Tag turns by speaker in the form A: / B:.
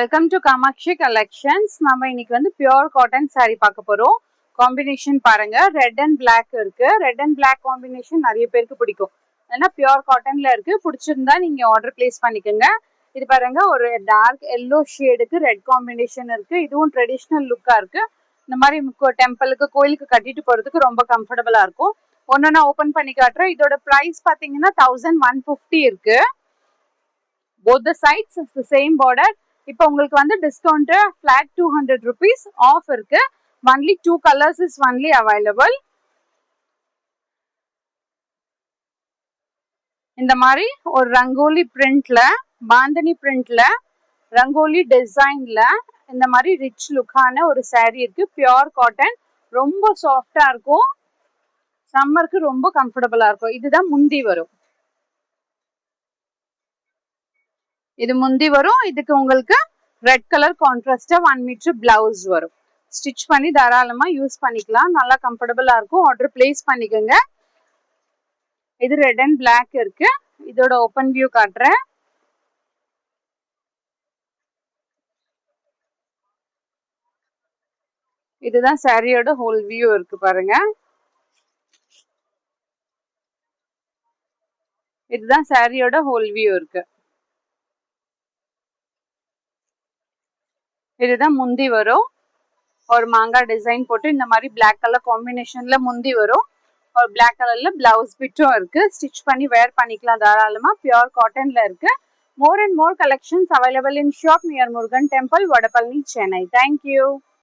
A: Welcome to Kamakshi collections. நம்ம இன்னைக்கு வந்து பியூர் காட்டன் saree பார்க்க போறோம். காம்பினேஷன் பாருங்க, ரெட் அண்ட் பிளாக் இருக்கு. ரெட் அண்ட் பிளாக் காம்பினேஷன் நிறைய பேருக்கு பிடிக்கும். ஏன்னா பியூர் காட்டன்ல இருக்கு. பிடிச்சிருந்தா நீங்க ஆர்டர் பிளேஸ் பண்ணிக்கோங்க. இது பாருங்க, ஒரு டார்க் எல்லோ ஷேடுக்கு ரெட் காம்பினேஷன் இருக்கு. இதுவும் ட்ரெடிஷ்னல் லுக்கா இருக்கு. இந்த மாதிரி டெம்பிளுக்கு கோயிலுக்கு கட்டிட்டு போறதுக்கு ரொம்ப கம்ஃபர்டபுளா இருக்கும். ஒன்னொன்னா ஓபன் பண்ணி காட்டுறேன். இதோட பிரைஸ் பாத்தீங்கன்னா 1150 இருக்கு. both the sides is the same border. இப்போ உங்களுக்கு வந்து டிஸ்கவுண்ட் flat 200 rupees ஆஃப் இருக்கு. only 2 colors is only available. இந்த மாதிரி ஒரு ரங்கோலி பிரிண்ட்ல, பாந்தனி பிரிண்ட்ல, ரங்கோலி டிசைன்ல இந்த மாதிரி ரிச் லுக்கான ஒரு saree இருக்கு. பியூர் காட்டன், ரொம்ப சாஃப்டா இருக்கும். சம்மருக்கு ரொம்ப கம்ஃபர்டபுளா இருக்கும். இதுதான் முந்தி வரும். இது முந்தி வரும். இதுக்கு உங்களுக்கு ரெட் கலர் கான்ட்ராஸ்டா 1 மீட்டர் பிளவுஸ் வரும். ஸ்டிச் பண்ணி தாராளமா யூஸ் பண்ணிக்கலாம். நல்லா கம்ஃபர்டபுளா இருக்கும். ஆர்டர் பிளேஸ் பண்ணிக்கோங்க. இது ரெட் அண்ட் பிளாக் இருக்கு. இதோட ஓப்பன் வியூ காட்டுறேன். இதுதான் சாரியோட ஹோல் வியூ இருக்கு பாருங்க. இதுதான் சாரியோட ஹோல் வியூ இருக்கு. இதுதான் முந்தி வரும். ஒரு மாங்காய் டிசைன் போட்டு இந்த மாதிரி பிளாக் கலர் காம்பினேஷன்ல முந்தி வரும். ஒரு பிளாக் கலர்ல பிளவுஸ் பிட்டும் இருக்கு. ஸ்டிச் பண்ணி வேர் பண்ணிக்கலாம் தாராளமா. பியூர் காட்டன்ல இருக்கு. More and more collections available in shop near Murugan Temple, Vadapalli, Chennai. Thank you.